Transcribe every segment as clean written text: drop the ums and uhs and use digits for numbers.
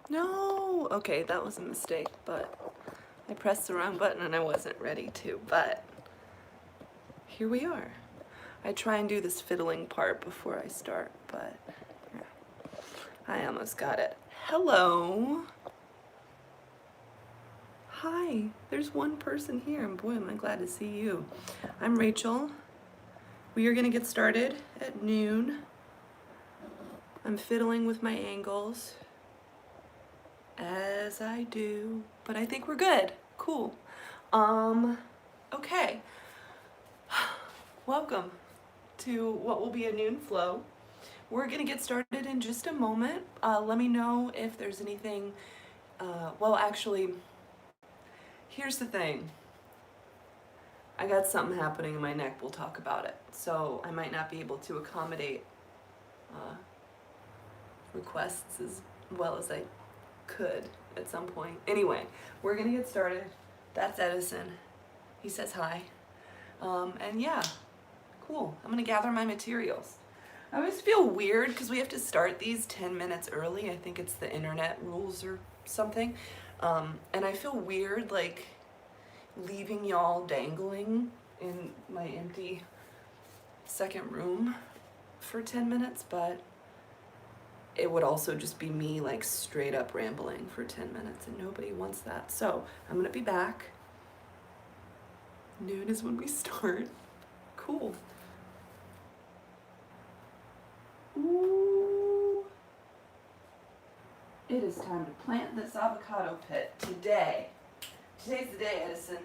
No! Okay, that was a mistake, but I pressed the wrong button and I wasn't ready to, but here we are. I try and do this fiddling part before I start, but yeah, I almost got it. Hello! Hi, there's one person here, and boy, am I glad to see you. I'm Rachel. We are gonna get started at noon. I'm fiddling with my angles, as I do, but I think we're good. Cool. Okay. Welcome to what will be a noon flow. We're gonna get started in just a moment. Let me know if there's anything, well, actually, here's the thing. I got something happening in my neck, we'll talk about it. So I might not be able to accommodate requests as well as I could at some point. Anyway, we're gonna get started. That's Edison. He says hi. And yeah, cool. I'm gonna gather my materials. I always feel weird because we have to start these 10 minutes early. I think it's the internet rules or something. And I feel weird like leaving y'all dangling in my empty second room for 10 minutes, but it would also just be me like straight up rambling for 10 minutes and nobody wants that. So I'm gonna be back. Noon is when we start. Cool. Ooh. It is time to plant this avocado pit today. Today's the day, Edison.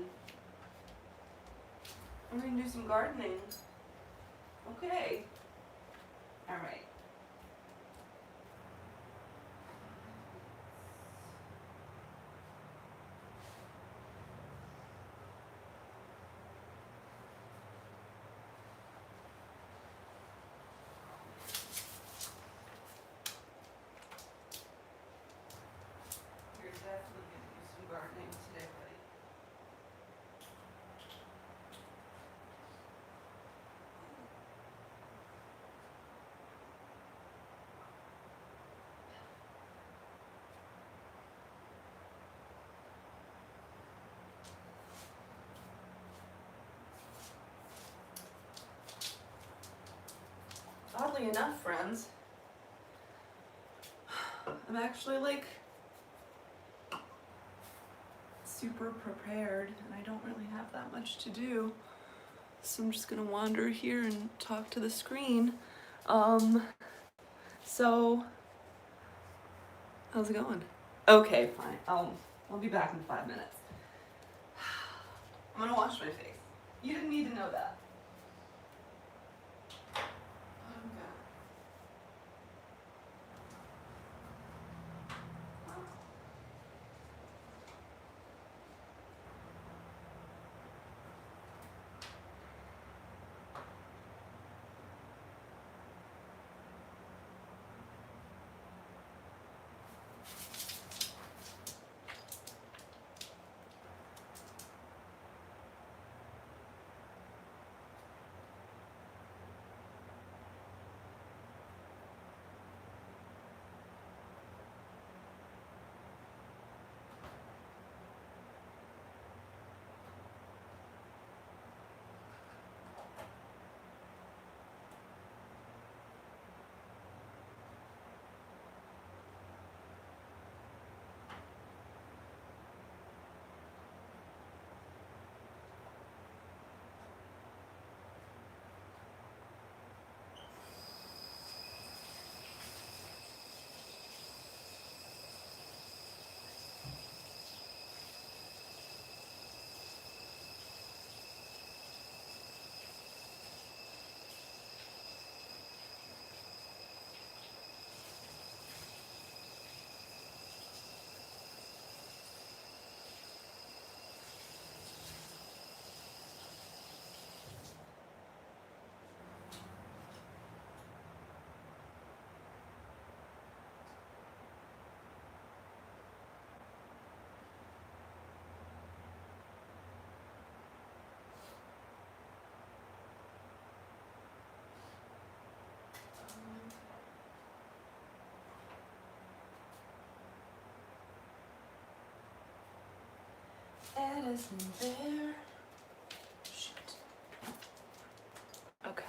I'm gonna do some gardening. Okay. All right. You're definitely gonna do some gardening today, buddy. Oddly enough, friends, I'm actually like super prepared and I don't really have that much to do. So I'm just gonna wander here and talk to the screen. So how's it going? Okay, fine. I'll be back in 5 minutes. I'm gonna wash my face. You didn't need to know that. Addison there. Shoot. Okay.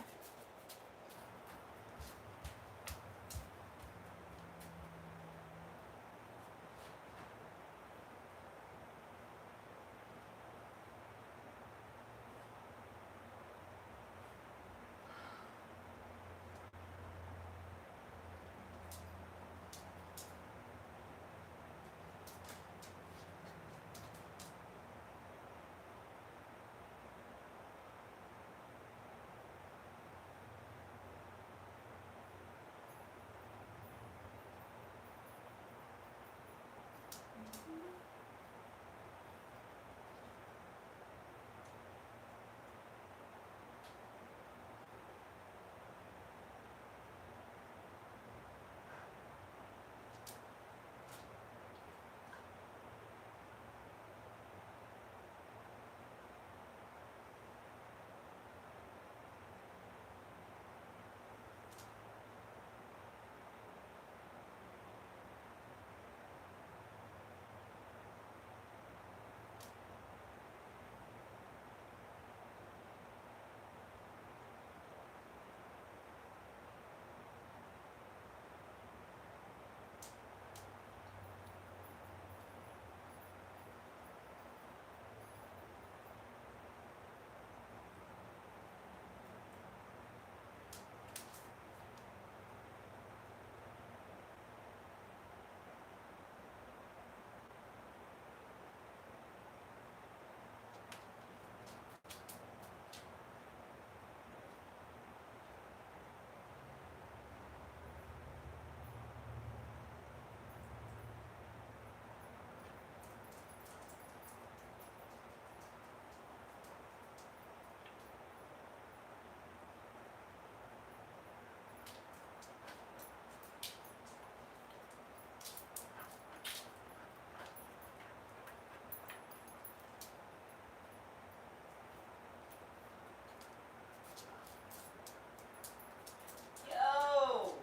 Yo!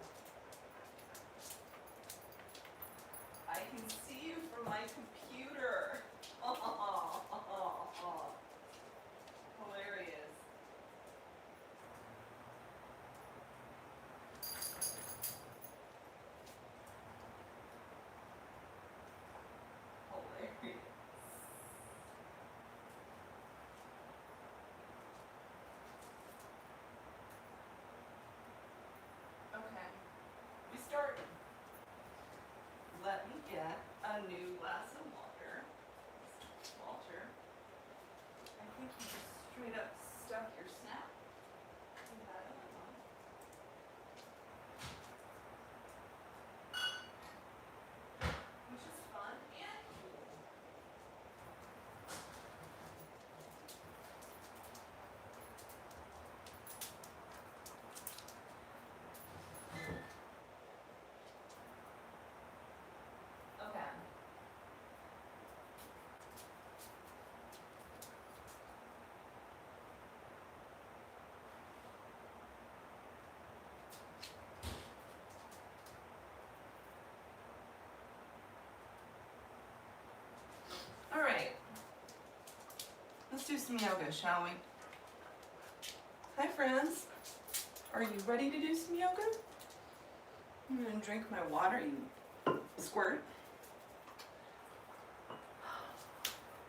I can see you from my computer. Hilarious. Hilarious. Okay. We start. Let me get a new glass of water. Walter, I think you just straight up stuck your snap in that other one. Which is fun and cool. Okay. All right. Let's do some yoga, shall we? Hi, friends. Are you ready to do some yoga? I'm gonna drink my water, you squirt.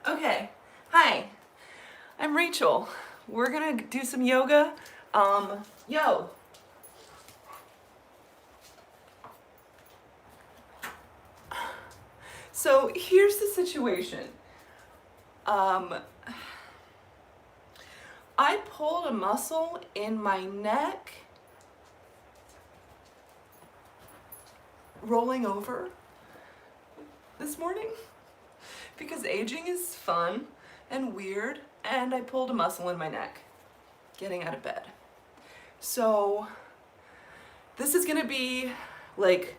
Okay. Hi. I'm Rachel. We're gonna do some yoga. Yo. So here's the situation. I pulled a muscle in my neck rolling over this morning because aging is fun and weird, and I pulled a muscle in my neck getting out of bed. So this is gonna be like,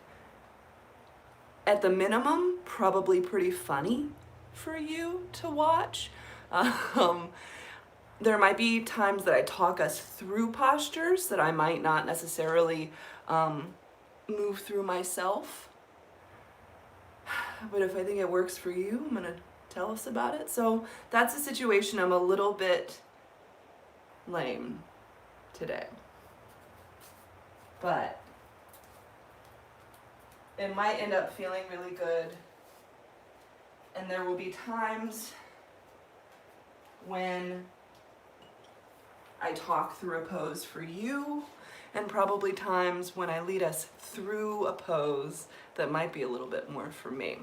at the minimum, probably pretty funny for you to watch. There might be times that I talk us through postures that I might not necessarily move through myself. But if I think it works for you, I'm gonna tell us about it. So that's a situation I'm a little bit lame today. But it might end up feeling really good. And there will be times when I talk through a pose for you, and probably times when I lead us through a pose that might be a little bit more for me.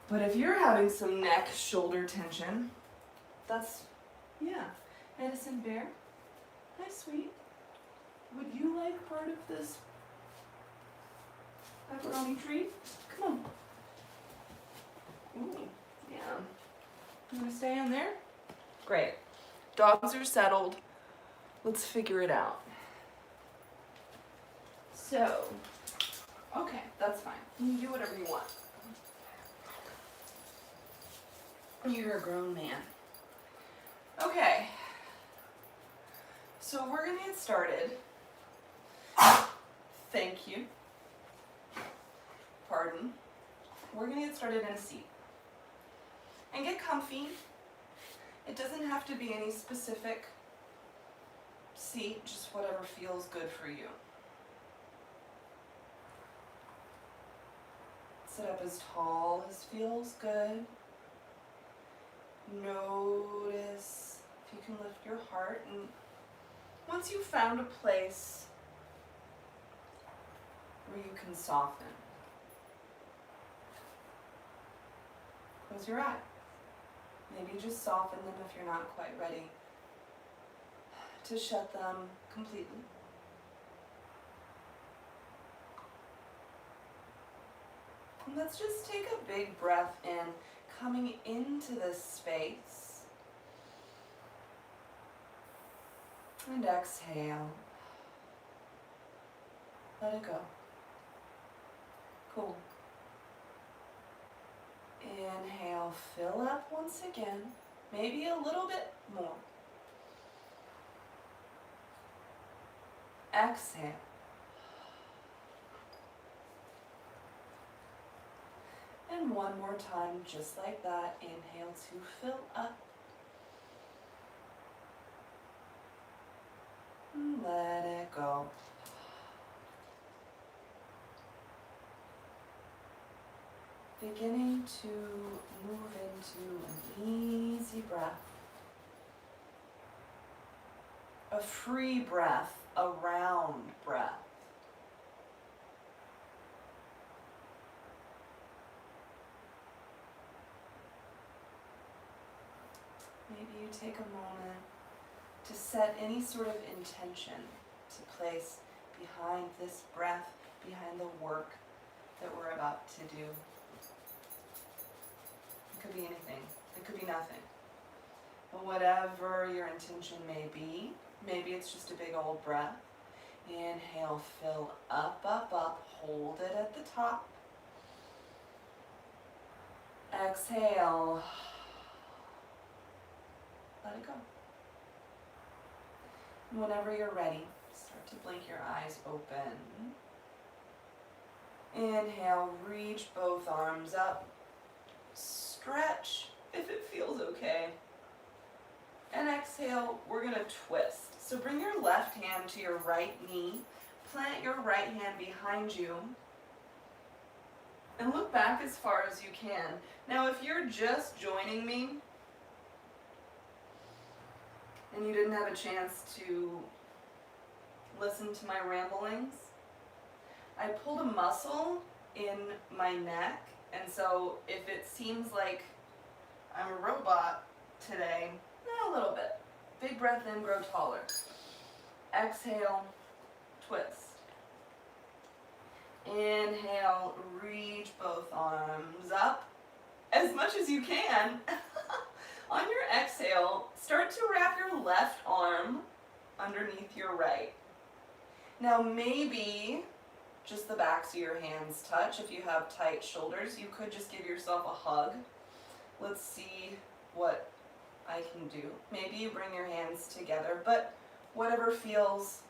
But if you're having some neck, shoulder tension, that's, yeah. Edison Bear, hi sweet. Would you like part of this pepperoni treat? Come on. Ooh, yeah. You wanna stay in there? Great. Dogs are settled. Let's figure it out. So, okay, that's fine. You can do whatever you want. You're a grown man. Okay. So we're gonna get started. Thank you. Pardon. We're gonna get started in a seat. And get comfy. It doesn't have to be any specific seat, just whatever feels good for you. Sit up as tall as feels good. Notice if you can lift your heart, and once you've found a place where you can soften, close your eyes. Maybe just soften them if you're not quite ready to shut them completely. And let's just take a big breath in, coming into this space. And exhale. Let it go. Cool. Inhale, fill up once again, maybe a little bit more. Exhale. And one more time, just like that, inhale to fill up. And let it go. Beginning to move into an easy breath. A free breath, a round breath. Maybe you take a moment to set any sort of intention to place behind this breath, behind the work that we're about to do. It could be anything. It could be nothing. But whatever your intention may be, maybe it's just a big old breath. Inhale, fill up, up, up. Hold it at the top. Exhale. Let it go. Whenever you're ready, start to blink your eyes open. Inhale, reach both arms up. Stretch if it feels okay. And exhale, we're gonna twist. So bring your left hand to your right knee, plant your right hand behind you, and look back as far as you can. Now if you're just joining me, and you didn't have a chance to listen to my ramblings, I pulled a muscle in my neck, and so if it seems like I'm a robot today, a little bit. Big breath in, grow taller. Exhale, twist. Inhale, reach both arms up as much as you can. On your exhale, start to wrap your left arm underneath your right. Now maybe just the backs of your hands touch. If you have tight shoulders, you could just give yourself a hug. Let's see what I can do. Maybe you bring your hands together, but whatever feels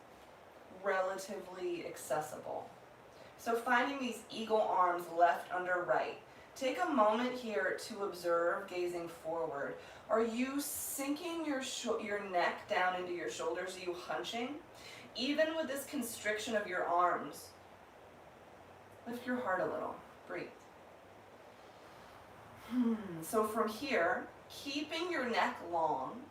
relatively accessible. So finding these eagle arms left under right. Take a moment here to observe, gazing forward. Are you sinking your neck down into your shoulders? Are you hunching? Even with this constriction of your arms, lift your heart a little. Breathe. So from here, keeping your neck long,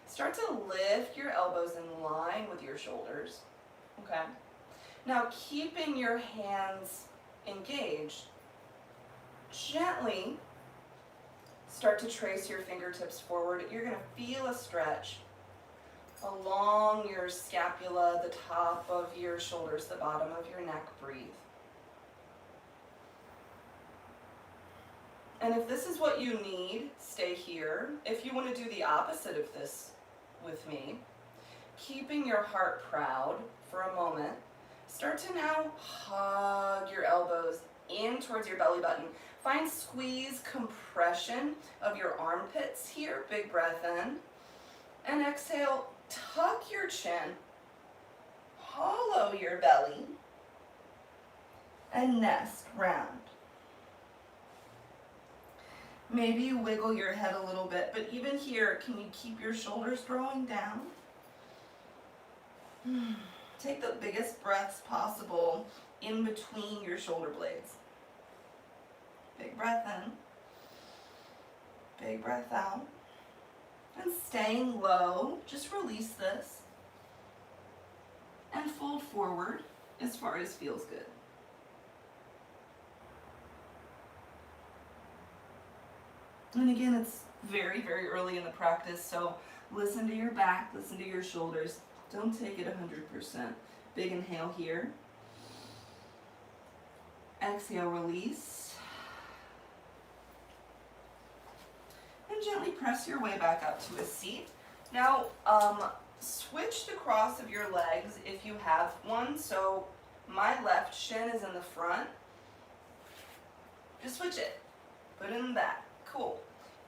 start to lift your elbows in line with your shoulders. Okay? Now, keeping your hands engaged, gently start to trace your fingertips forward. You're going to feel a stretch along your scapula, the top of your shoulders, the bottom of your neck. Breathe. And if this is what you need, stay here. If you want to do the opposite of this with me, keeping your heart proud for a moment, start to now hug your elbows in towards your belly button. Find squeeze, compression of your armpits here. Big breath in. And exhale, tuck your chin, hollow your belly, and nest round. Maybe you wiggle your head a little bit, but even here, can you keep your shoulders drawing down? Take the biggest breaths possible in between your shoulder blades. Big breath in, big breath out. And staying low, just release this. And fold forward as far as feels good. And again, it's very, very early in the practice, so listen to your back, listen to your shoulders. Don't take it 100%. Big inhale here. Exhale, release. And gently press your way back up to a seat. Now, switch the cross of your legs if you have one. So my left shin is in the front. Just switch it. Put it in the back. Cool.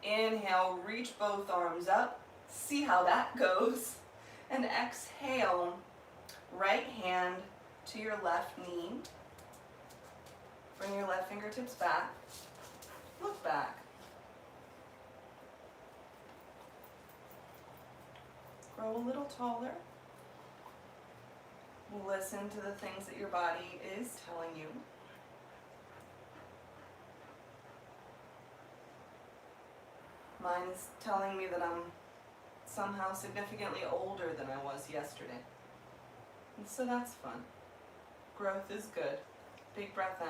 Inhale, reach both arms up. See how that goes. And exhale, right hand to your left knee. Bring your left fingertips back. Look back. Grow a little taller. Listen to the things that your body is telling you. Mine is telling me that I'm somehow significantly older than I was yesterday. And so that's fun. Growth is good. Big breath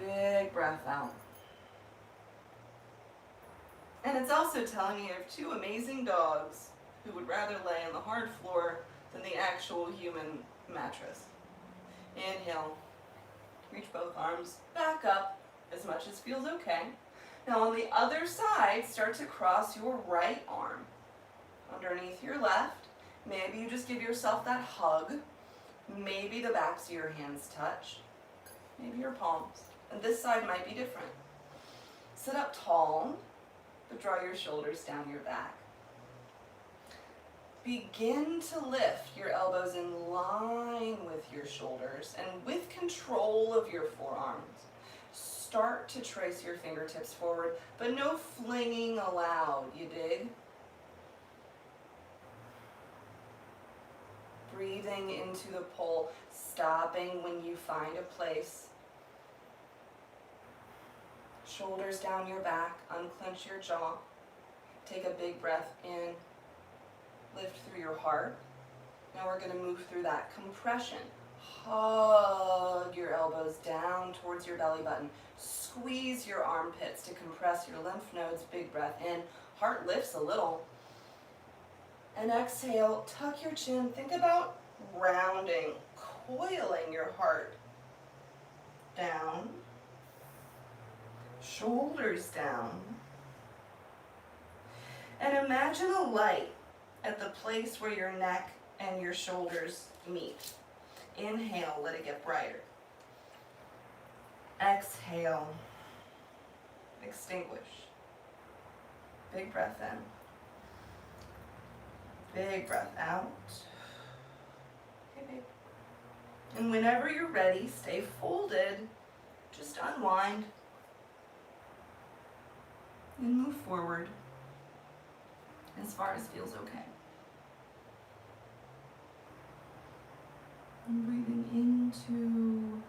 in. Big breath out. And it's also telling me you have two amazing dogs who would rather lay on the hard floor than the actual human mattress. Inhale. Reach both arms back up as much as feels okay. Now on the other side, start to cross your right arm underneath your left. Maybe you just give yourself that hug. Maybe the backs of your hands touch. Maybe your palms. And this side might be different. Sit up tall, but draw your shoulders down your back. Begin to lift your elbows in line with your shoulders and with control of your forearms. Start to trace your fingertips forward, but no flinging allowed, you dig? Breathing into the pull, stopping when you find a place. Shoulders down your back, unclench your jaw. Take a big breath in, lift through your heart. Now we're going to move through that compression. Hug your elbows down towards your belly button. Squeeze your armpits to compress your lymph nodes. Big breath in. Heart lifts a little. And exhale, tuck your chin. Think about rounding, coiling your heart down. Shoulders down. And imagine a light at the place where your neck and your shoulders meet. Inhale, let it get brighter. Exhale, extinguish. Big breath in. Big breath out. Okay, babe. And whenever you're ready, stay folded. Just to unwind and move forward as far as feels okay. And breathing into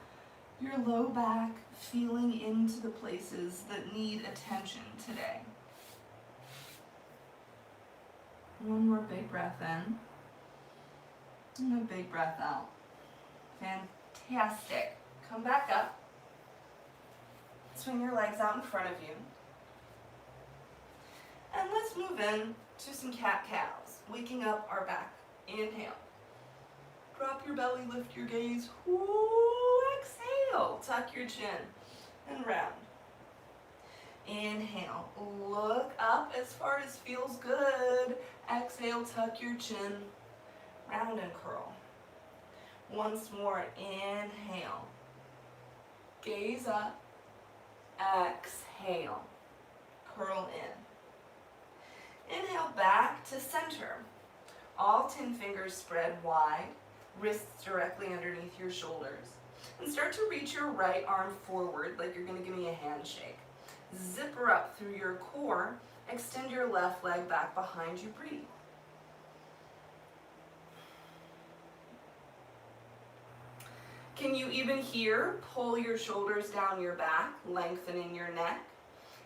your low back, feeling into the places that need attention today. One more big breath in. And a big breath out. Fantastic. Come back up. Swing your legs out in front of you. And let's move in to some cat-cows, waking up our back. Inhale. Drop your belly, lift your gaze. Ooh, exhale. Tuck your chin and round. Inhale. Look up as far as feels good. Exhale, tuck your chin. Round and curl. Once more. Inhale. Gaze up. Exhale. Curl in. Inhale back to center. All 10 fingers spread wide. Wrists directly underneath your shoulders. And start to reach your right arm forward like you're going to give me a handshake. Zipper up through your core. Extend your left leg back behind you. Breathe. Can you even here pull your shoulders down your back, lengthening your neck?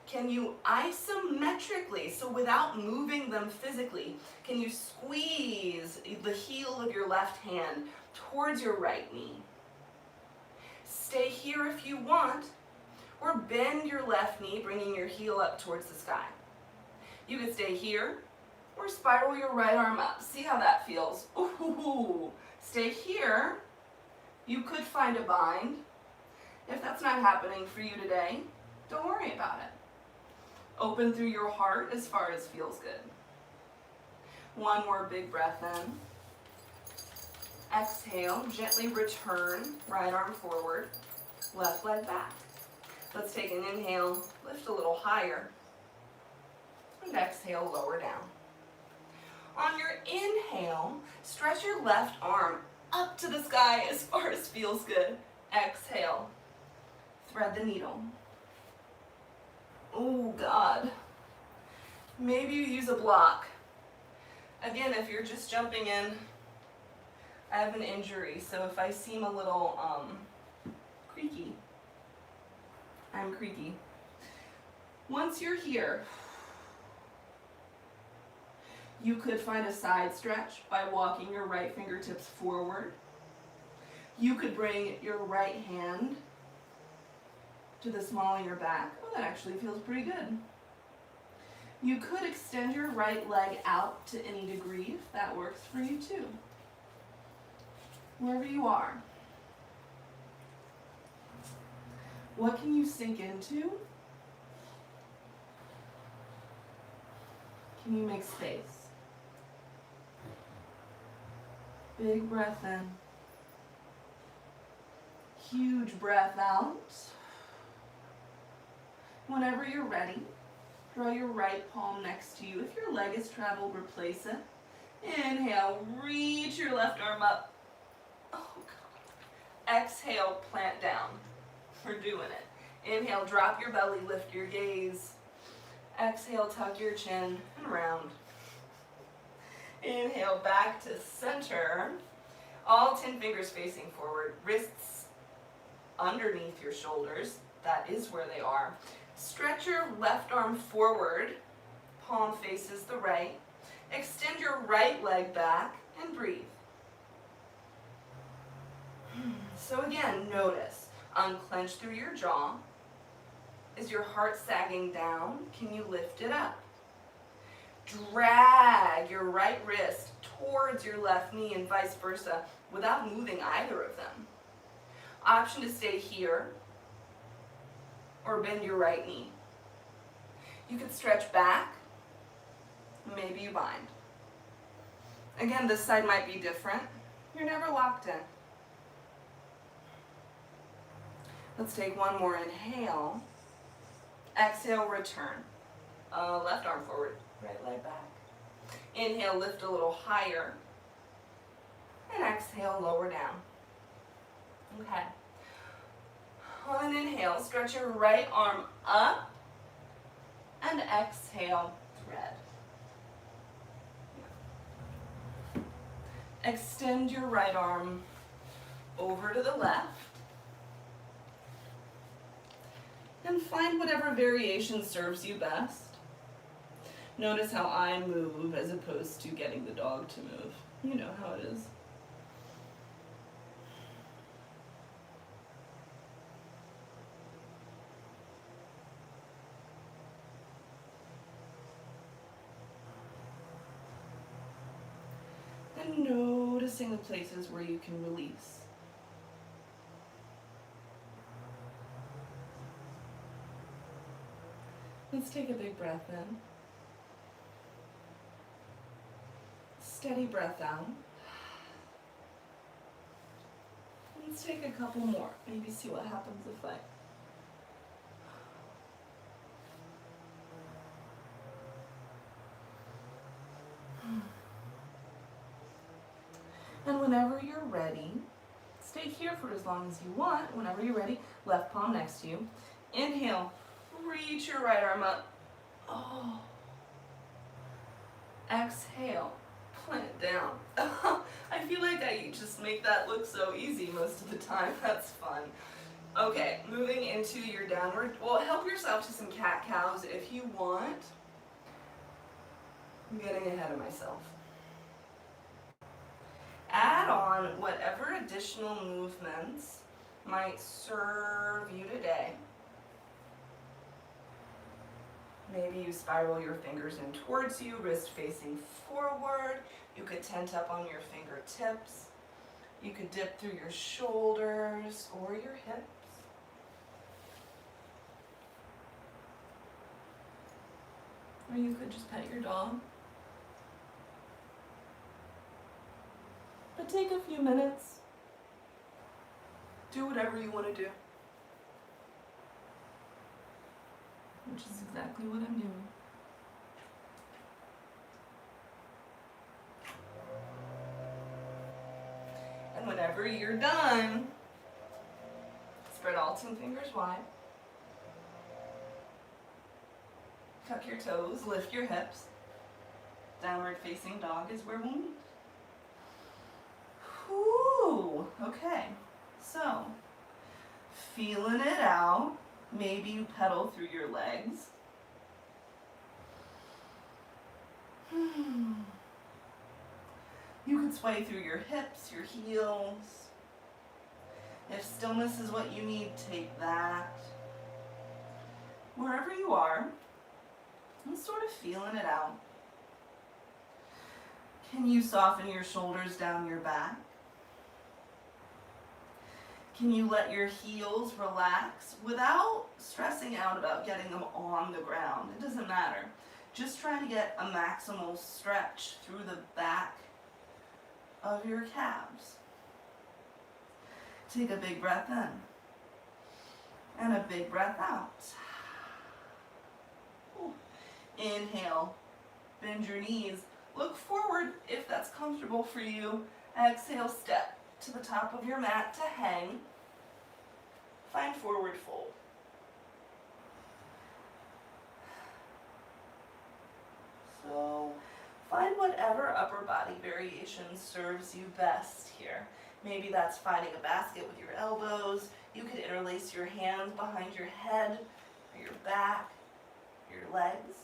Can you isometrically, so without moving them physically, can you squeeze the heel of your left hand towards your right knee? Stay here if you want, or bend your left knee, bringing your heel up towards the sky. You can stay here, or spiral your right arm up. See how that feels. Ooh. Stay here. You could find a bind. If that's not happening for you today, don't worry about it. Open through your heart as far as feels good. One more big breath in. Exhale, gently return, right arm forward, left leg back. Let's take an inhale, lift a little higher, and exhale, lower down. On your inhale, stretch your left arm up to the sky as far as feels good. Exhale, thread the needle. Oh God. Maybe you use a block. Again, if you're just jumping in, I have an injury, so if I seem a little creaky, I'm creaky. Once you're here, you could find a side stretch by walking your right fingertips forward. You could bring your right hand to the small of your back. Oh, that actually feels pretty good. You could extend your right leg out to any degree if that works for you too. Wherever you are. What can you sink into? Can you make space? Big breath in. Huge breath out. Whenever you're ready, draw your right palm next to you. If your leg has traveled, replace it. Inhale, reach your left arm up. Oh God. Exhale, plant down. We're doing it. Inhale, drop your belly, lift your gaze. Exhale, tuck your chin and round. Inhale, back to center. All 10 fingers facing forward, wrists underneath your shoulders. That is where they are. Stretch your left arm forward, palm faces the right. Extend your right leg back and breathe. So again, notice, unclench through your jaw. Is your heart sagging down? Can you lift it up? Drag your right wrist towards your left knee and vice versa without moving either of them. Option to stay here or bend your right knee. You could stretch back, maybe you bind. Again, this side might be different. You're never locked in. Let's take one more inhale. Exhale, return. Left arm forward, right leg back. Inhale, lift a little higher. And exhale, lower down. Okay. On an inhale, stretch your right arm up, and exhale, thread. Extend your right arm over to the left, and find whatever variation serves you best. Notice how I move as opposed to getting the dog to move. You know how it is. And noticing the places where you can release. Let's take a big breath in. Steady breath out. Let's take a couple more. Maybe see what happens if I... And whenever you're ready, stay here for as long as you want. Whenever you're ready, left palm next to you. Inhale, reach your right arm up. Oh. Exhale, plant it down. I feel like I just make that look so easy most of the time. That's fun. Okay, moving into your downward. Well, help yourself to some cat-cows if you want. I'm getting ahead of myself. Add on whatever additional movements might serve you today. Maybe you spiral your fingers in towards you, wrist facing forward. You could tent up on your fingertips. You could dip through your shoulders or your hips. Or you could just pet your dog. But take a few minutes. Do whatever you want to do. Which is exactly what I'm doing. And whenever you're done, spread all 10 fingers wide. Tuck your toes, lift your hips. Downward facing dog is where we'll meet. Whew, okay, so feeling it out. Maybe you pedal through your legs. You could sway through your hips, your heels. If stillness is what you need, take that. Wherever you are, I'm sort of feeling it out. Can you soften your shoulders down your back? Can you let your heels relax without stressing out about getting them on the ground? It doesn't matter. Just try to get a maximal stretch through the back of your calves. Take a big breath in and a big breath out. Inhale, bend your knees. Look forward if that's comfortable for you. Exhale, step to the top of your mat to hang. Find forward fold. So find whatever upper body variation serves you best here. Maybe that's finding a basket with your elbows. You could interlace your hands behind your head, or your back, your legs.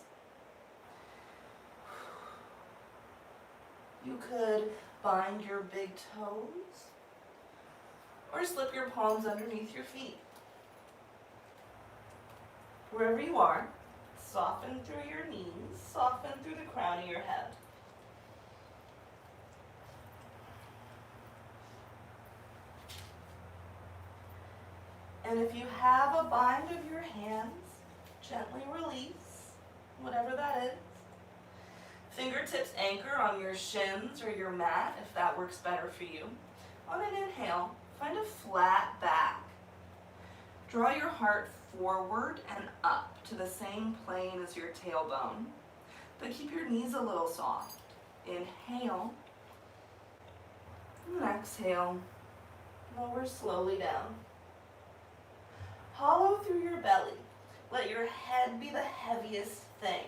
You could bind your big toes or slip your palms underneath your feet. Wherever you are, soften through your knees, soften through the crown of your head. And if you have a bind of your hands, gently release, whatever that is. Fingertips anchor on your shins or your mat if that works better for you. On an inhale, find a flat back. Draw your heart forward and up to the same plane as your tailbone, but keep your knees a little soft. Inhale, and exhale, lower slowly down. Hollow through your belly. Let your head be the heaviest thing.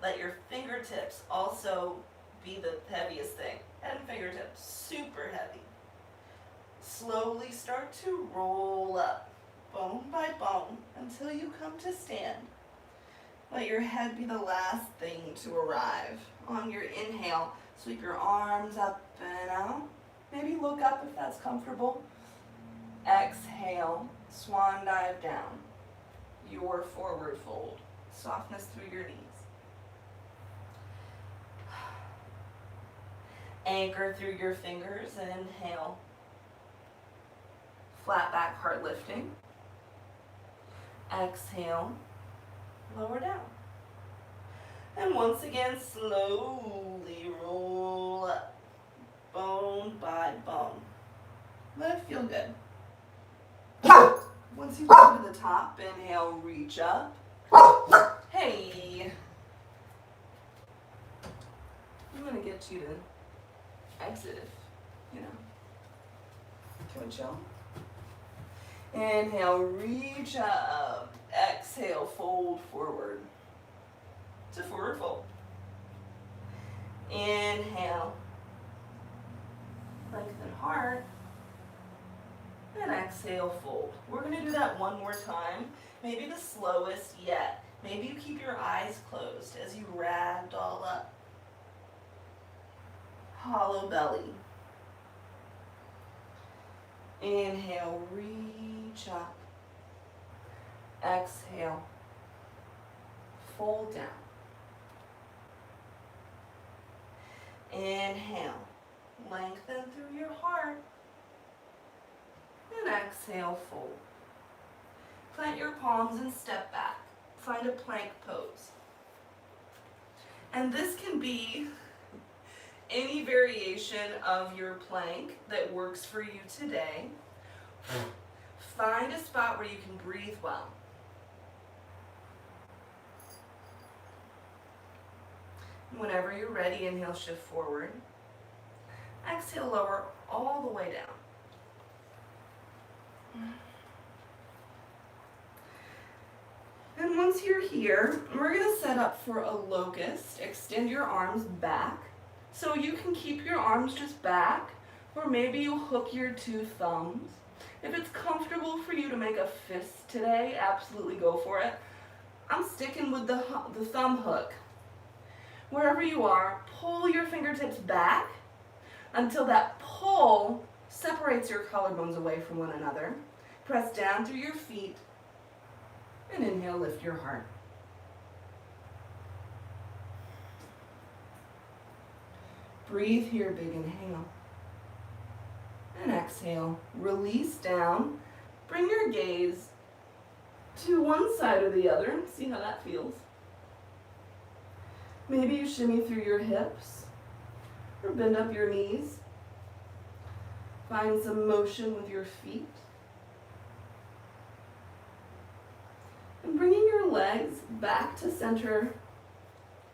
Let your fingertips also be the heaviest thing. Head and fingertips, super heavy. Slowly start to roll up, bone by bone, until you come to stand. Let your head be the last thing to arrive. On your inhale, sweep your arms up and out. Maybe look up if that's comfortable. Exhale, swan dive down. Your forward fold. Softness through your knees. Anchor through your fingers and inhale. Flat back, heart lifting. Exhale, lower down. And once again, slowly roll up, bone by bone. Let it feel good. Once you get to the top, inhale, reach up. Hey. I'm gonna get you to exit if, you know. Can we chill? Inhale, reach up. Exhale, fold forward. It's a forward fold. Inhale. Lengthen heart. And exhale, fold. We're going to do that one more time. Maybe the slowest yet. Maybe you keep your eyes closed as you ragdoll up. Hollow belly. Inhale, reach up. Exhale, fold down. Inhale, lengthen through your heart. And exhale, fold. Plant your palms and step back. Find a plank pose. And this can be any variation of your plank that works for you today. Find a spot where you can breathe well. Whenever you're ready, inhale, shift forward. Exhale, lower all the way down. And once you're here, we're going to set up for a locust. Extend your arms back. So you can keep your arms just back, or maybe you hook your two thumbs. If it's comfortable for you to make a fist today, absolutely go for it. I'm sticking with the thumb hook. Wherever you are, pull your fingertips back until that pull separates your collarbones away from one another. Press down through your feet and inhale, lift your heart. Breathe here, big inhale. And exhale, release down. Bring your gaze to one side or the other. See how that feels. Maybe you shimmy through your hips or bend up your knees. Find some motion with your feet. And bringing your legs back to center,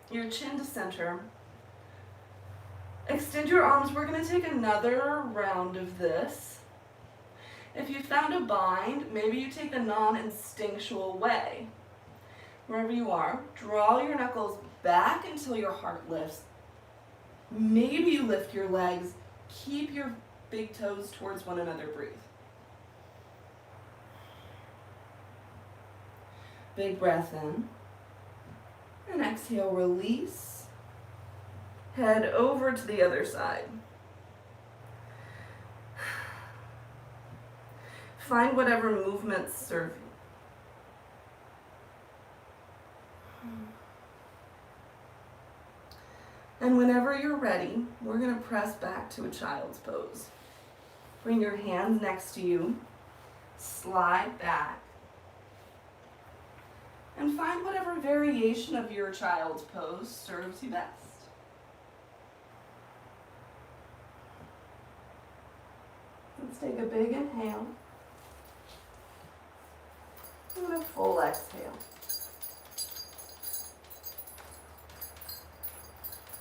your chin to center. Extend your arms. We're going to take another round of this. If you found a bind, maybe you take the non-instinctual way. Wherever you are, draw your knuckles back until your heart lifts. Maybe you lift your legs. Keep your big toes towards one another. Breathe. Big breath in. And exhale, release. Head over to the other side. Find whatever movements serve you. And whenever you're ready, we're going to press back to a child's pose. Bring your hands next to you. Slide back. And find whatever variation of your child's pose serves you best. Let's take a big inhale and a full exhale.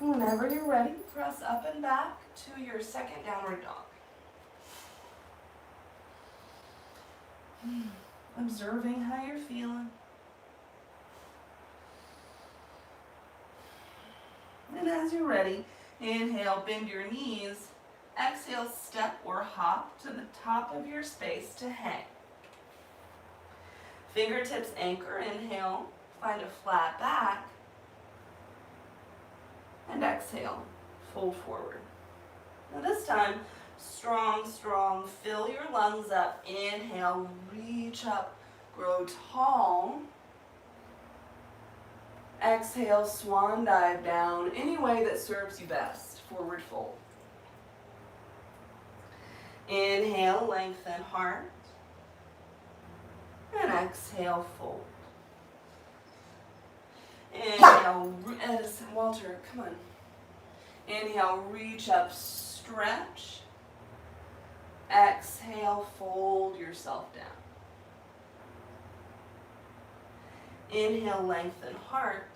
Whenever you're ready, press up and back to your second downward dog. observing how you're feeling. And as you're ready, inhale, bend your knees. Exhale, step or hop to the top of your space to hang. Fingertips anchor, inhale, find a flat back. And exhale, fold forward. Now this time, strong, strong, fill your lungs up. Inhale, reach up, grow tall. Exhale, swan dive down, any way that serves you best. Forward fold. Inhale, lengthen heart. And exhale, fold. Inhale, Edison, Walter, come on. Inhale, reach up, stretch. Exhale, fold yourself down. Inhale, lengthen heart.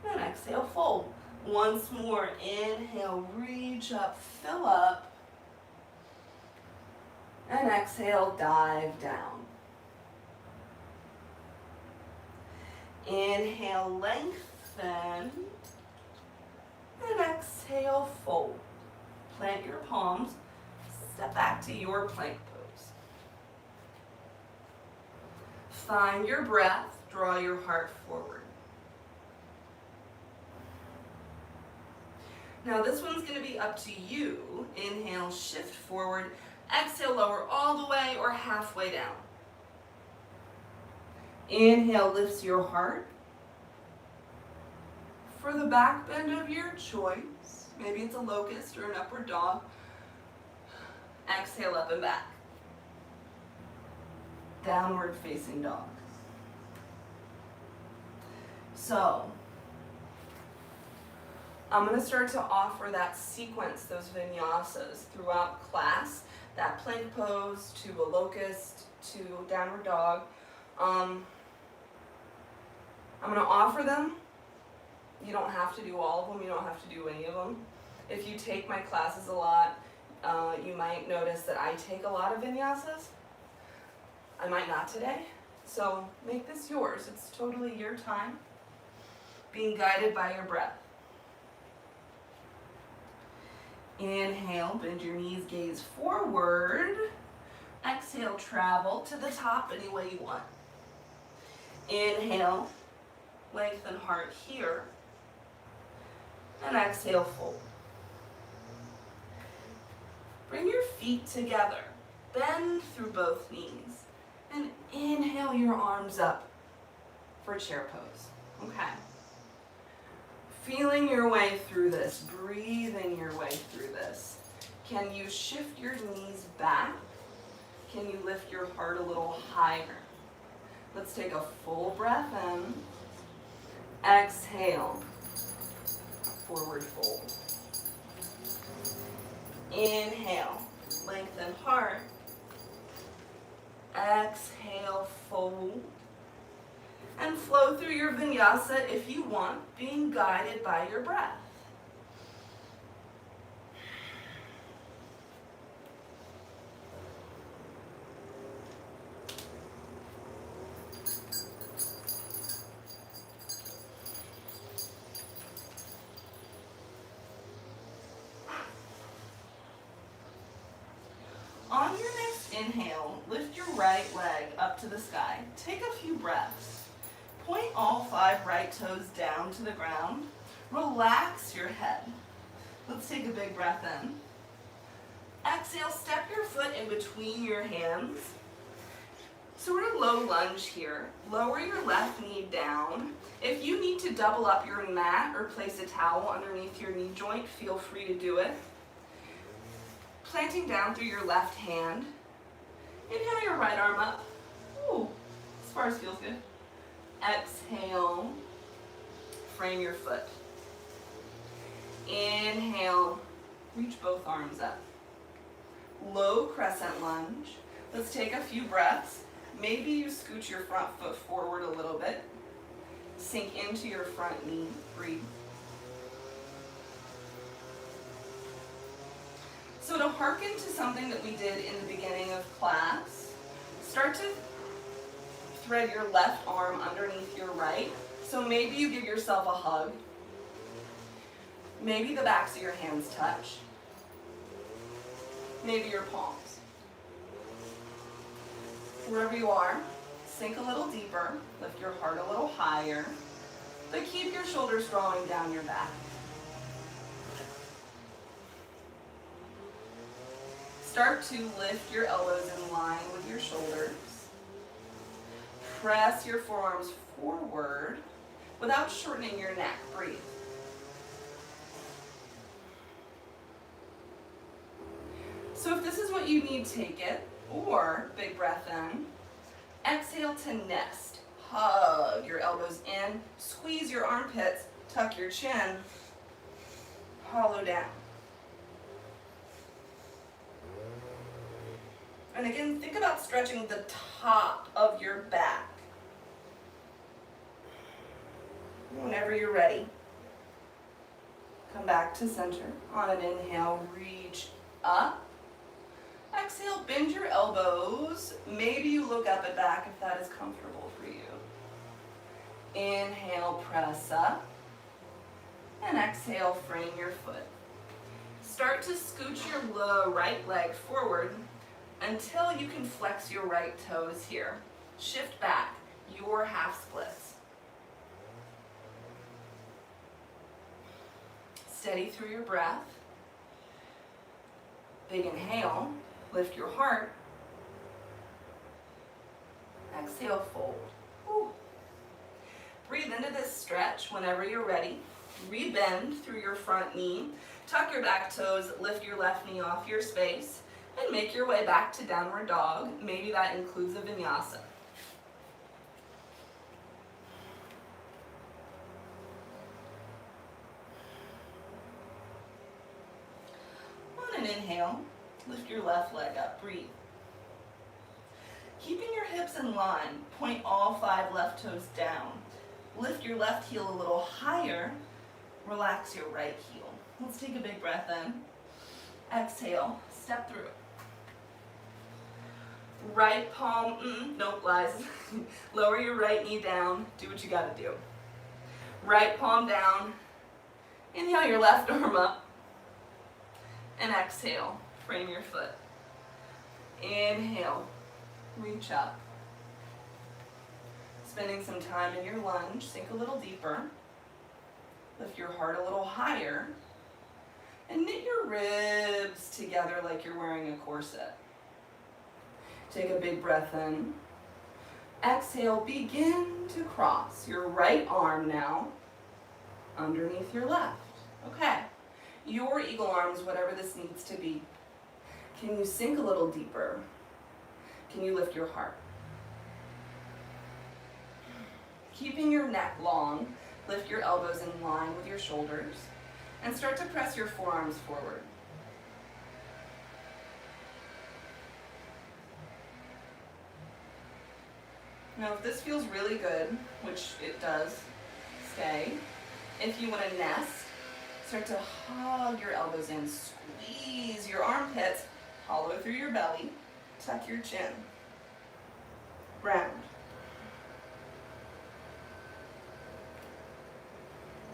And exhale, fold. Once more, inhale, reach up, fill up. And exhale, dive down. Inhale, lengthen. And exhale, fold. Plant your palms. Step back to your plank pose. Find your breath. Draw your heart forward. Now this one's going to be up to you. Inhale, shift forward. Exhale, lower all the way or halfway down. Inhale, lifts your heart. For the back bend of your choice, maybe it's a locust or an upward dog. Exhale, up and back. Downward facing dog. So, I'm going to start to offer that sequence, those vinyasas throughout class. That plank pose to a locust to downward dog. I'm going to offer them. You don't have to do all of them. You don't have to do any of them. If you take my classes a lot, you might notice that I take a lot of vinyasas. I might not today. So make this yours. It's totally your time. Being guided by your breath. Inhale, bend your knees, gaze forward. Exhale, travel to the top any way you want. Inhale, lengthen heart here. And exhale, fold. Bring your feet together. Bend through both knees. And inhale your arms up for chair pose. Okay. Feeling your way through this, breathing your way through this. Can you shift your knees back? Can you lift your heart a little higher? Let's take a full breath in. Exhale, forward fold. Inhale, lengthen heart. Exhale, fold. And flow through your vinyasa if you want, being guided by your breath. On your next inhale, lift your right leg up to the sky. Take a few breaths. Point all 5 right toes down to the ground. Relax your head. Let's take a big breath in. Exhale, step your foot in between your hands. Sort of low lunge here. Lower your left knee down. If you need to double up your mat or place a towel underneath your knee joint, feel free to do it. Planting down through your left hand. Inhale your right arm up. Ooh, as far as feels good. Exhale, frame your foot. Inhale, reach both arms up. Low crescent lunge. Let's take a few breaths. Maybe you scoot your front foot forward a little bit. Sink into your front knee. Breathe. So to hearken to something that we did in the beginning of class, Start to thread your left arm underneath your right. So maybe you give yourself a hug. Maybe the backs of your hands touch. Maybe your palms. Wherever you are, sink a little deeper, lift your heart a little higher, but keep your shoulders drawing down your back. Start to lift your elbows in line with your shoulders. Press your forearms forward without shortening your neck. Breathe. So if this is what you need, take it. Or, big breath in. Exhale to nest. Hug your elbows in. Squeeze your armpits. Tuck your chin. Hollow down. And again, think about stretching the top of your back. Whenever you're ready, come back to center. On an inhale, reach up. Exhale, bend your elbows. Maybe you look up and back if that is comfortable for you. Inhale, press up. And exhale, frame your foot. Start to scooch your right leg forward until you can flex your right toes here. Shift back, your half splits. Steady through your breath. Big inhale, lift your heart. Exhale, fold. Whew. Breathe into this stretch whenever you're ready. Rebend through your front knee. Tuck your back toes, lift your left knee off your space, and make your way back to downward dog. Maybe that includes a vinyasa. On an inhale, lift your left leg up, breathe. Keeping your hips in line, point all 5 left toes down. Lift your left heel a little higher, relax your right heel. Let's take a big breath in. Exhale, step through. Right palm, nope, lies. Lower your right knee down, do what you gotta do. Right palm down, inhale your left arm up, and exhale, frame your foot. Inhale, reach up. Spending some time in your lunge, sink a little deeper. Lift your heart a little higher. And knit your ribs together like you're wearing a corset. Take a big breath in. Exhale, begin to cross your right arm now underneath your left. Okay, your eagle arms, whatever this needs to be. Can you sink a little deeper? Can you lift your heart? Keeping your neck long, lift your elbows in line with your shoulders and start to press your forearms forward. Now if this feels really good, which it does, stay. If you want to nest, start to hug your elbows in, squeeze your armpits, hollow through your belly, tuck your chin. Round.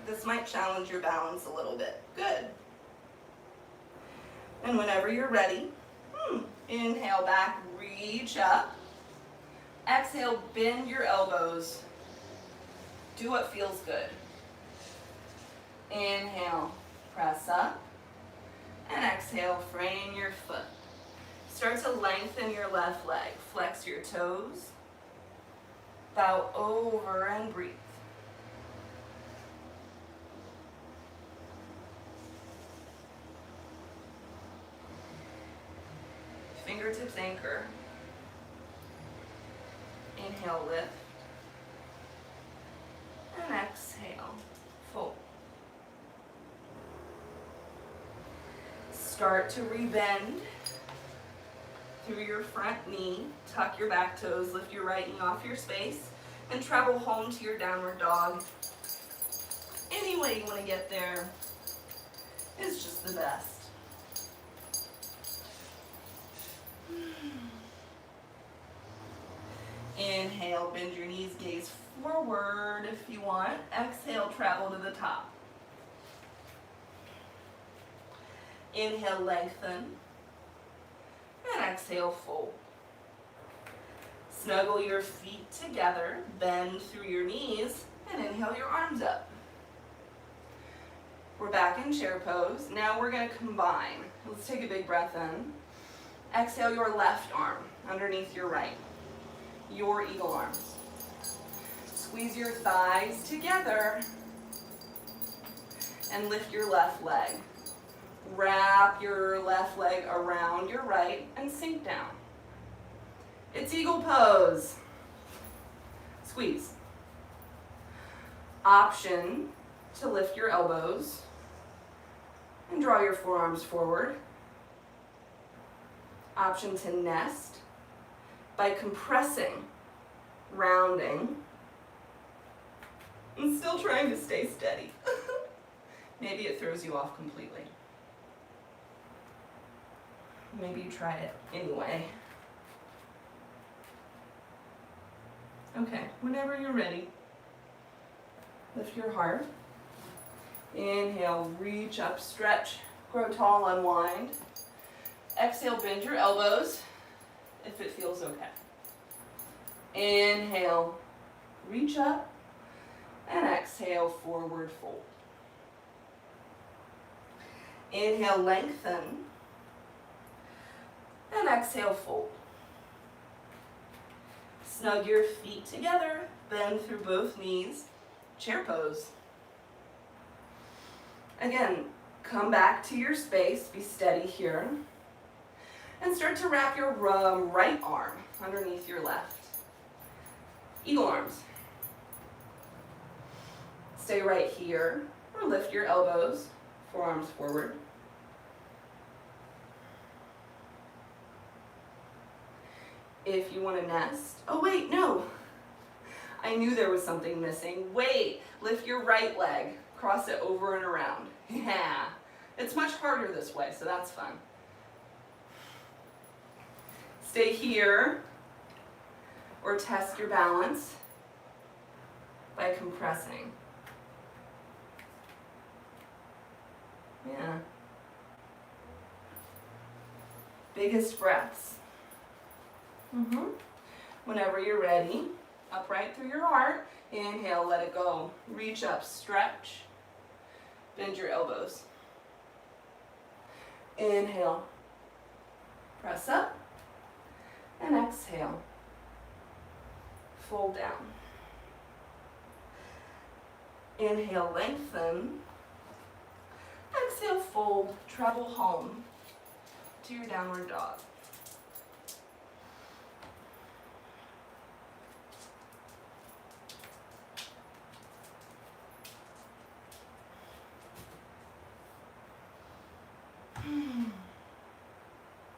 This might challenge your balance a little bit. Good. And whenever you're ready, inhale back, reach up. Exhale, bend your elbows. Do what feels good. Inhale, press up. And exhale, frame your foot. Start to lengthen your left leg. Flex your toes. Bow over and breathe. Fingertips anchor. Inhale, lift. And exhale, fold. Start to rebend through your front knee. Tuck your back toes, lift your right knee off your space, and travel home to your downward dog. Any way you want to get there is just the best. Inhale, bend your knees, gaze forward if you want. Exhale, travel to the top. Inhale, lengthen. And exhale, fold. Snuggle your feet together, bend through your knees, and inhale your arms up. We're back in chair pose. Now we're going to combine. Let's take a big breath in. Exhale your left arm underneath your right. Your eagle arms. Squeeze your thighs together and lift your left leg. Wrap your left leg around your right and sink down. It's eagle pose. Squeeze. Option to lift your elbows and draw your forearms forward. Option to nest by compressing, rounding, and still trying to stay steady. Maybe it throws you off completely. Maybe you try it anyway. Okay, whenever you're ready, lift your heart. Inhale, reach up, stretch, grow tall, unwind. Exhale, bend your elbows if it feels okay. Inhale, reach up, and exhale, forward fold. Inhale, lengthen, and exhale, fold. Snug your feet together, bend through both knees, chair pose. Again, come back to your space, be steady here, and start to wrap your right arm underneath your left. Eagle arms. Stay right here, or lift your elbows, forearms forward. If you want to nest, oh wait, no. I knew there was something missing. Wait, lift your right leg, cross it over and around. Yeah, it's much harder this way, so that's fun. Stay here, or test your balance by compressing. Yeah. Biggest breaths. Whenever you're ready, upright through your heart. Inhale, let it go. Reach up, stretch. Bend your elbows. Inhale, press up, and exhale. Fold down. Inhale, lengthen. Exhale, fold. Travel home to your downward dog.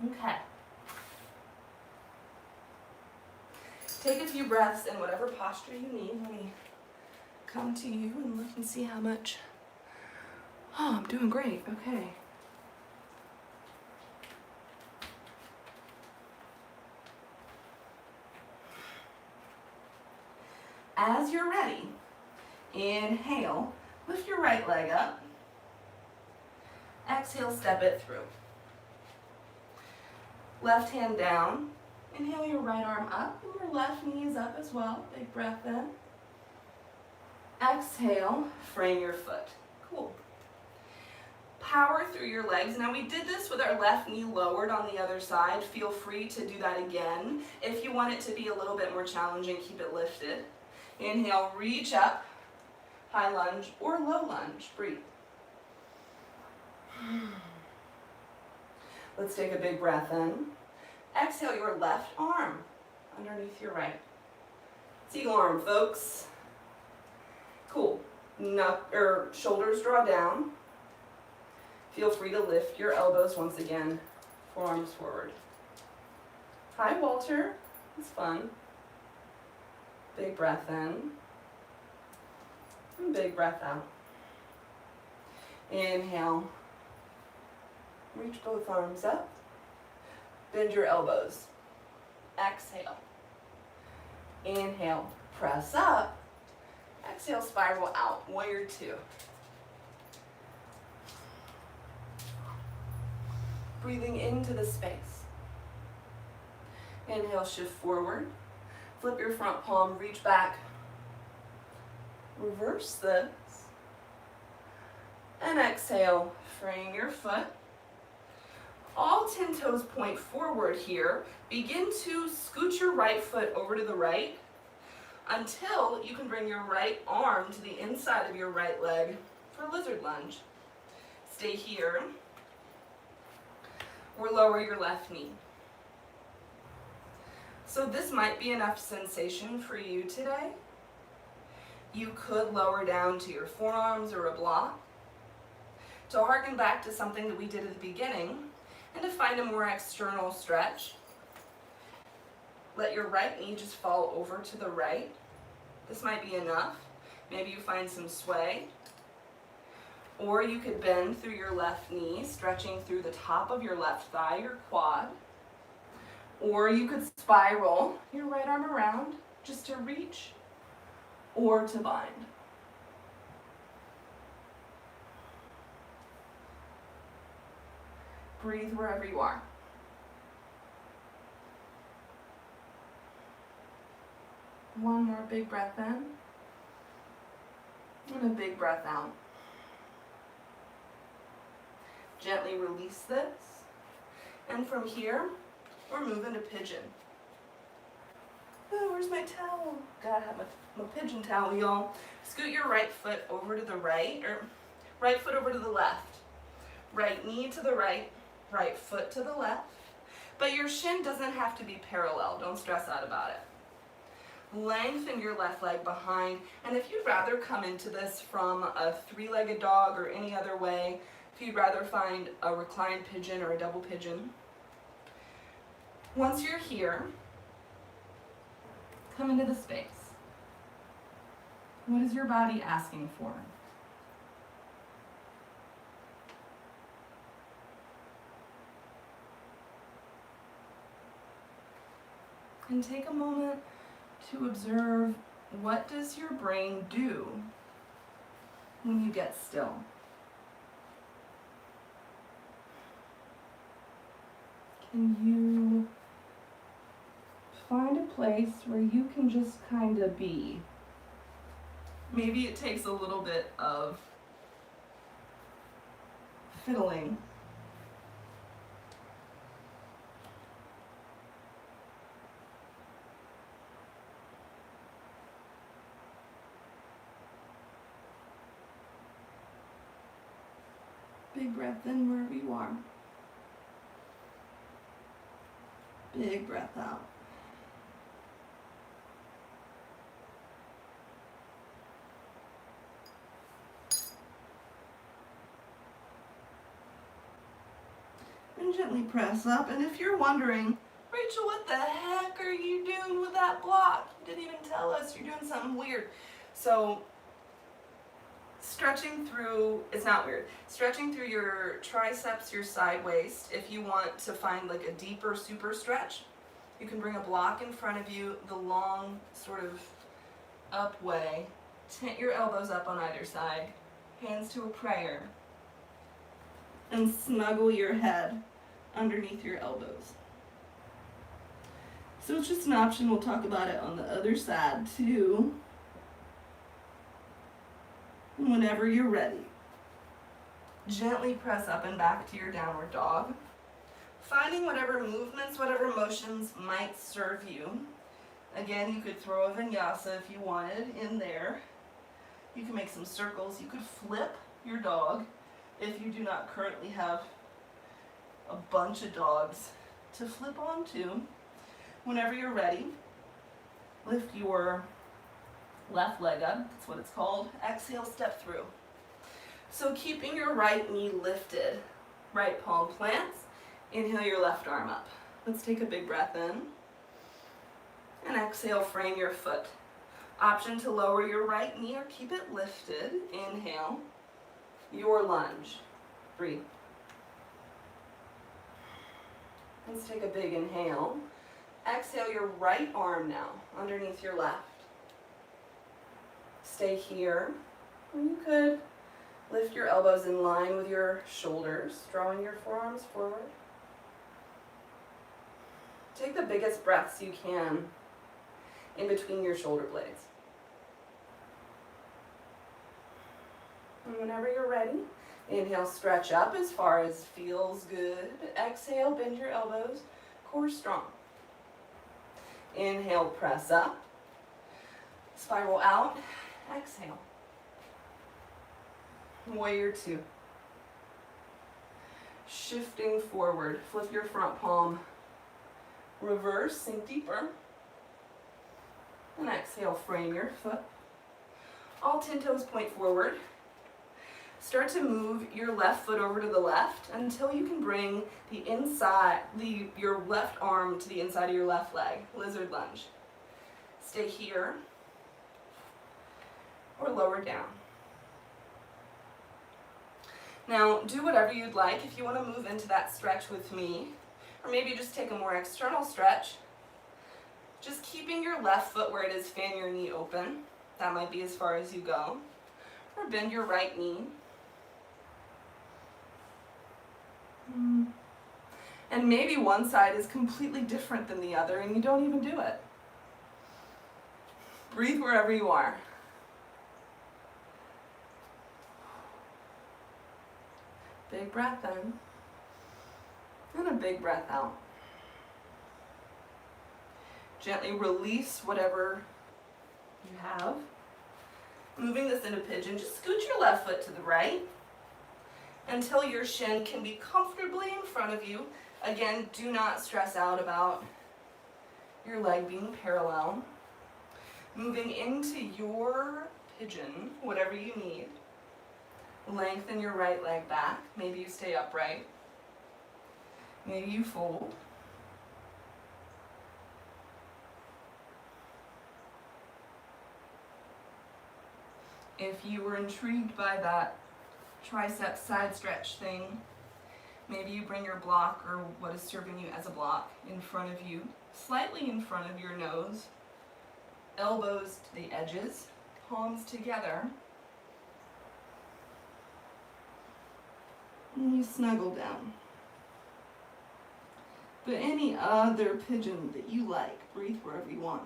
Okay. Take a few breaths in whatever posture you need. Let me come to you and look and see how much. Oh, I'm doing great. Okay. As you're ready, inhale, lift your right leg up. Exhale, step it through. Left hand down. Inhale your right arm up, and your left knee is up as well. Big breath in. Exhale, frame your foot. Cool. Power through your legs. Now we did this with our left knee lowered on the other side. Feel free to do that again. If you want it to be a little bit more challenging, keep it lifted. Inhale, reach up, high lunge or low lunge. Breathe. Let's take a big breath in. Exhale your left arm underneath your right. It's eagle arm, folks. Cool. Shoulders draw down. Feel free to lift your elbows once again. Forearms forward. Hi, Walter. It's fun. Big breath in. And big breath out. Inhale. Reach both arms up. Bend your elbows. Exhale. Inhale, press up. Exhale, spiral out. Warrior two. Breathing into the space. Inhale, shift forward. Flip your front palm, reach back. Reverse this. And exhale, frame your foot. All 10 toes point forward here. Begin to scoot your right foot over to the right until you can bring your right arm to the inside of your right leg for lizard lunge. Stay here. Or lower your left knee. So this might be enough sensation for you today. You could lower down to your forearms or a block. To harken back to something that we did at the beginning, and to find a more external stretch, let your right knee just fall over to the right. This might be enough. Maybe you find some sway. Or you could bend through your left knee, stretching through the top of your left thigh, your quad. Or you could spiral your right arm around just to reach or to bind. Breathe wherever you are. One more big breath in. And a big breath out. Gently release this. And from here, we're moving to pigeon. Oh, where's my towel? Gotta have my pigeon towel, y'all. Scoot your right foot over to the right, or right foot over to the left. Right knee to the right, right foot to the left. But your shin doesn't have to be parallel. Don't stress out about it. Lengthen your left leg behind. And if you'd rather come into this from a three-legged dog or any other way, if you'd rather find a reclined pigeon or a double pigeon, once you're here, come into the space. What is your body asking for? And take a moment to observe, what does your brain do when you get still? Can you find a place where you can just kind of be? Maybe it takes a little bit of fiddling. Big breath in wherever you are. Big breath out. And gently press up. And if you're wondering, Rachel, what the heck are you doing with that block? You didn't even tell us. You're doing something weird. So stretching through, it's not weird. Stretching through your triceps, your side waist. If you want to find like a deeper super stretch, you can bring a block in front of you, the long sort of up way. Tent your elbows up on either side, hands to a prayer, and snuggle your head underneath your elbows. So it's just an option. We'll talk about it on the other side too. And whenever you're ready, gently press up and back to your downward dog. Finding whatever movements, whatever motions might serve you. Again, you could throw a vinyasa if you wanted in there. You can make some circles. You could flip your dog if you do not currently have a bunch of dogs to flip onto. Whenever you're ready, lift your left leg up. That's what it's called. Exhale, step through. So keeping your right knee lifted, right palm plants. Inhale your left arm up. Let's take a big breath in. And exhale, frame your foot. Option to lower your right knee or keep it lifted. Inhale. Your lunge. Breathe. Let's take a big inhale. Exhale your right arm now underneath your left. Stay here. You could lift your elbows in line with your shoulders, drawing your forearms forward. Take the biggest breaths you can in between your shoulder blades. And whenever you're ready, inhale, stretch up as far as feels good. Exhale, bend your elbows, core strong. Inhale, press up. Spiral out, exhale. Warrior two. Shifting forward, flip your front palm. Reverse, sink deeper. And exhale, frame your foot. All 10 toes point forward. Start to move your left foot over to the left until you can bring your left arm to the inside of your left leg, lizard lunge. Stay here or lower down. Now do whatever you'd like. If you want to move into that stretch with me, or maybe just take a more external stretch, just keeping your left foot where it is, fan your knee open. That might be as far as you go. Or bend your right knee. And maybe one side is completely different than the other and you don't even do it. Breathe wherever you are. Big breath in. And a big breath out. Gently release whatever you have. Moving this into pigeon, just scoot your left foot to the right until your shin can be comfortably in front of you. Again, do not stress out about your leg being parallel. Moving into your pigeon, whatever you need. Lengthen your right leg back. Maybe you stay upright. Maybe you fold. If you were intrigued by that tricep side stretch thing, maybe you bring your block, or what is serving you as a block, in front of you, slightly in front of your nose, elbows to the edges, palms together, and you snuggle down. But any other pigeon that you like, breathe wherever you want.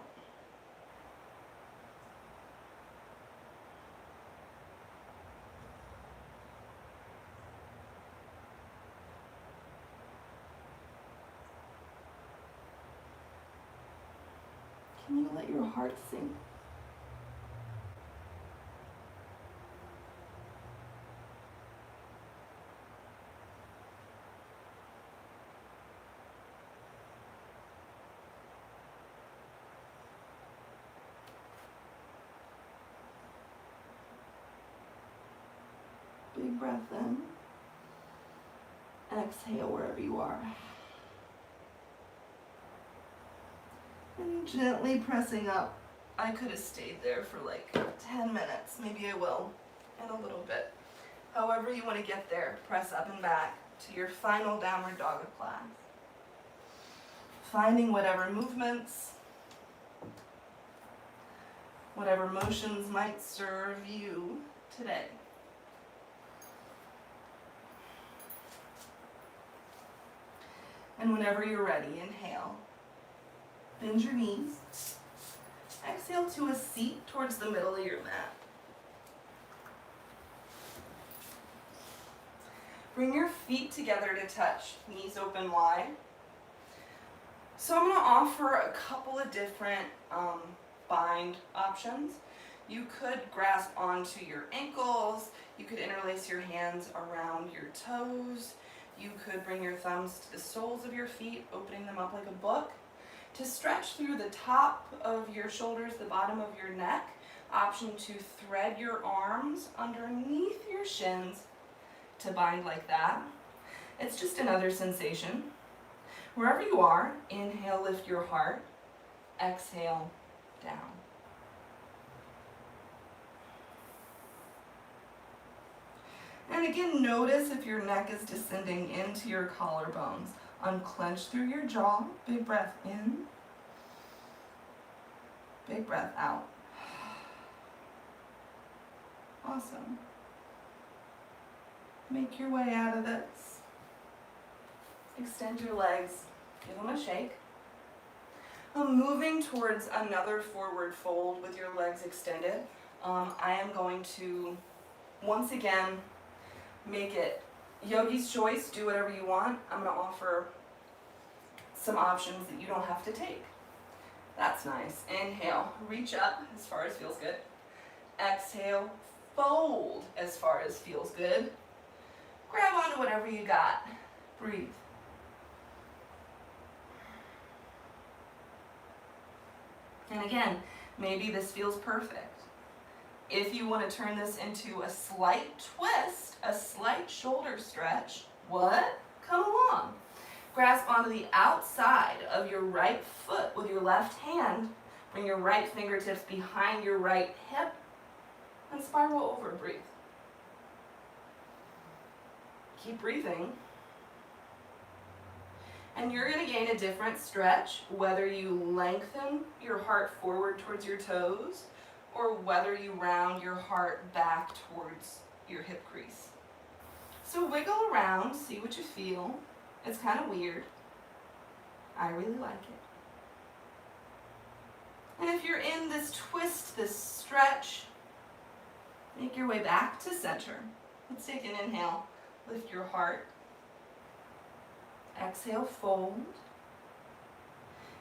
Can you let your heart sink? Big breath in. Exhale wherever you are. And gently pressing up. I could have stayed there for like 10 minutes. Maybe I will in a little bit. However you want to get there, press up and back to your final downward dog class. Finding whatever movements, whatever motions might serve you today. And whenever you're ready, inhale. Bend your knees. Exhale to a seat towards the middle of your mat. Bring your feet together to touch, knees open wide. So I'm going to offer a couple of different bind options. You could grasp onto your ankles. You could interlace your hands around your toes. You could bring your thumbs to the soles of your feet, opening them up like a book. To stretch through the top of your shoulders, the bottom of your neck, option to thread your arms underneath your shins to bind like that. It's just another sensation. Wherever you are, inhale, lift your heart. Exhale, down. And again, notice if your neck is descending into your collarbones. Unclench through your jaw, big breath in. Big breath out. Awesome. Make your way out of this. Extend your legs. Give them a shake. Moving towards another forward fold with your legs extended. I am going to, once again, make it yogi's choice. Do whatever you want. I'm going to offer some options that you don't have to take. That's nice. Inhale, reach up as far as feels good. Exhale, fold as far as feels good. Grab onto whatever you got. Breathe. And again, maybe this feels perfect. If you want to turn this into a slight twist, a slight shoulder stretch, what? Come along. Grasp onto the outside of your right foot with your left hand. Bring your right fingertips behind your right hip and spiral over. Breathe. Keep breathing. And you're going to gain a different stretch, whether you lengthen your heart forward towards your toes or whether you round your heart back towards your hip crease. So wiggle around, see what you feel. It's kind of weird. I really like it. And if you're in this twist, this stretch, make your way back to center. Let's take an inhale. Lift your heart. Exhale, fold.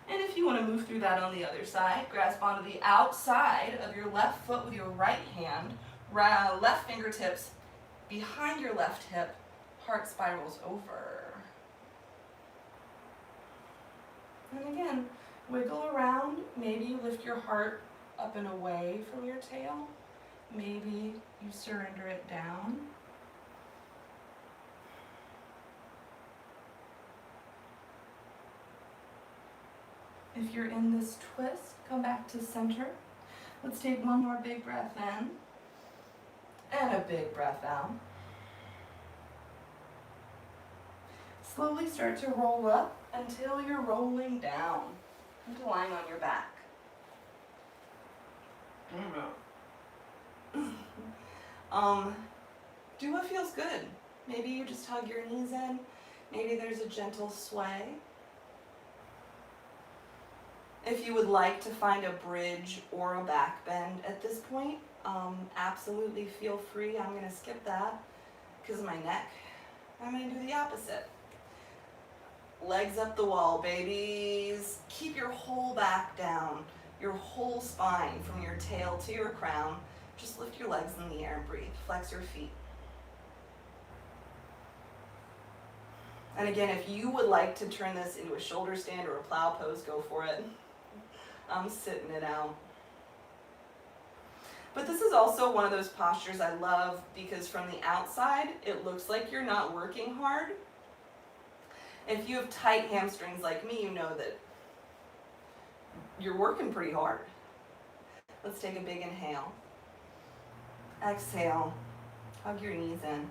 And if you want to move through that on the other side, grasp onto the outside of your left foot with your right hand, left fingertips behind your left hip, heart spirals over. And again, wiggle around. Maybe you lift your heart up and away from your tail. Maybe you surrender it down. If you're in this twist, come back to center. Let's take one more big breath in and a big breath out. Slowly start to roll up until you're rolling down into lying on your back. Do what feels good. Maybe you just hug your knees in. Maybe there's a gentle sway. If you would like to find a bridge or a back bend at this point, absolutely feel free. I'm going to skip that because of my neck. I'm going to do the opposite. Legs up the wall, babies. Keep your whole back down, your whole spine from your tail to your crown. Just lift your legs in the air and breathe. Flex your feet. And again, if you would like to turn this into a shoulder stand or a plow pose, go for it. I'm sitting it out. But this is also one of those postures I love because from the outside, it looks like you're not working hard. If you have tight hamstrings like me, you know that you're working pretty hard. Let's take a big inhale. Exhale. Hug your knees in.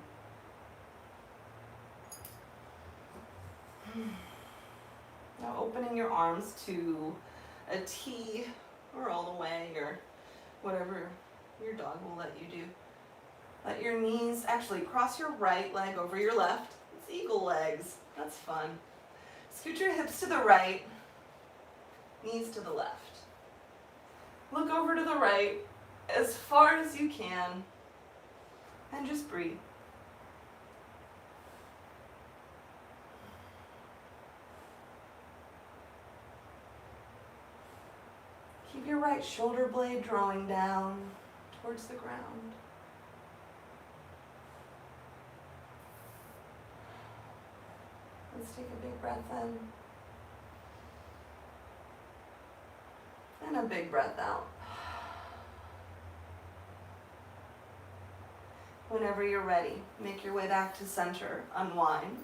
Now opening your arms to a T or all the way or whatever your dog will let you do. Let your knees, actually cross your right leg over your left. It's eagle legs. That's fun. Scoot your hips to the right, knees to the left. Look over to the right as far as you can and just breathe. Keep your right shoulder blade drawing down towards the ground. Let's take a big breath in. And a big breath out. Whenever you're ready, make your way back to center, unwind.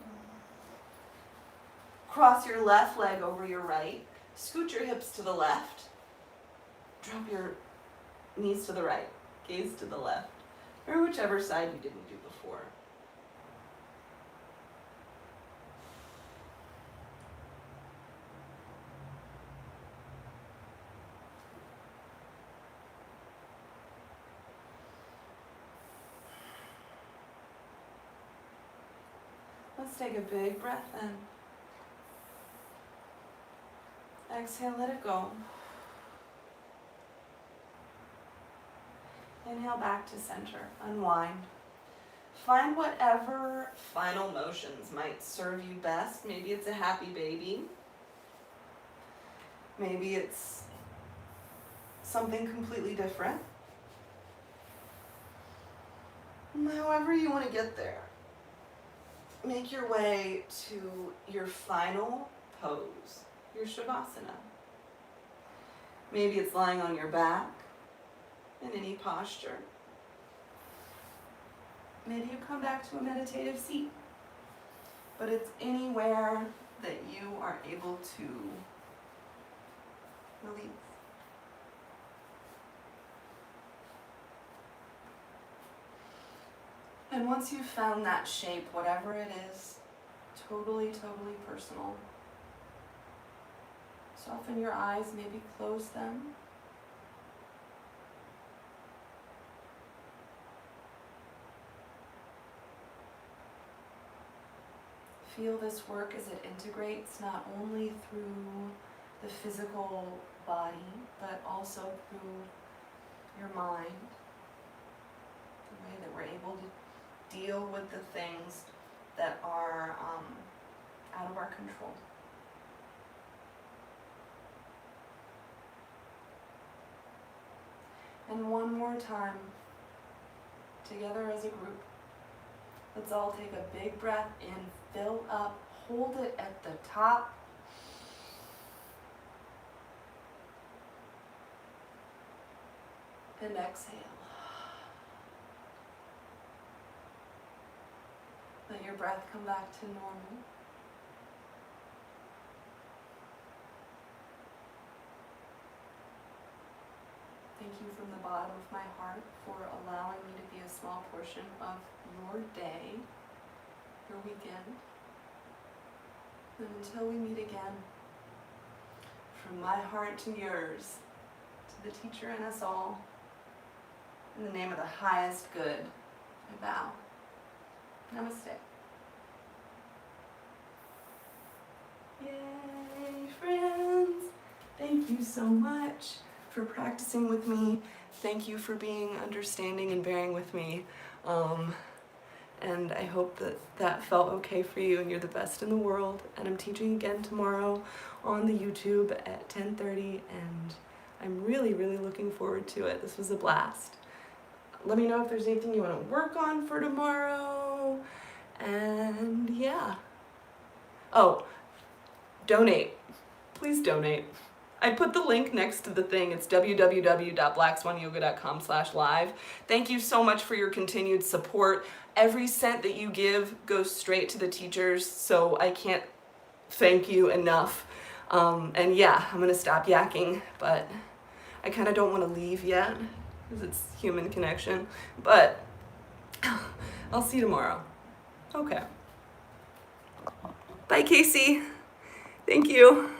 Cross your left leg over your right. Scoot your hips to the left. Drop your knees to the right, gaze to the left, or whichever side you didn't do before. Let's take a big breath in. Exhale, let it go. Inhale back to center, unwind. Find whatever final motions might serve you best. Maybe it's a happy baby. Maybe it's something completely different. However you want to get there. Make your way to your final pose, your Shavasana. Maybe it's lying on your back in any posture. Maybe you come back to a meditative seat, but it's anywhere that you are able to release. And once you've found that shape, whatever it is, totally personal, soften your eyes, maybe close them. Feel this work as it integrates not only through the physical body, but also through your mind. The way that we're able to deal with the things that are out of our control. And one more time, together as a group, let's all take a big breath in, fill up, hold it at the top. And exhale. Let your breath come back to normal. Thank you from the bottom of my heart for allowing me to be a small portion of your day, your weekend. And until we meet again, from my heart to yours, to the teacher and us all, in the name of the highest good, I bow. Namaste. Yay, friends! Thank you so much for practicing with me. Thank you for being understanding and bearing with me. And I hope that that felt okay for you and you're the best in the world. And I'm teaching again tomorrow on the YouTube at 10:30 and I'm really looking forward to it. This was a blast. Let me know if there's anything you want to work on for tomorrow. And yeah. Oh, donate. Please donate. I put the link next to the thing. It's www.blackswanyoga.com/live. Thank you so much for your continued support. Every cent that you give goes straight to the teachers, so I can't thank you enough. And yeah, I'm gonna stop yakking, but I kind of don't want to leave yet because it's human connection. But I'll see you tomorrow. Okay. Bye, Casey. Thank you.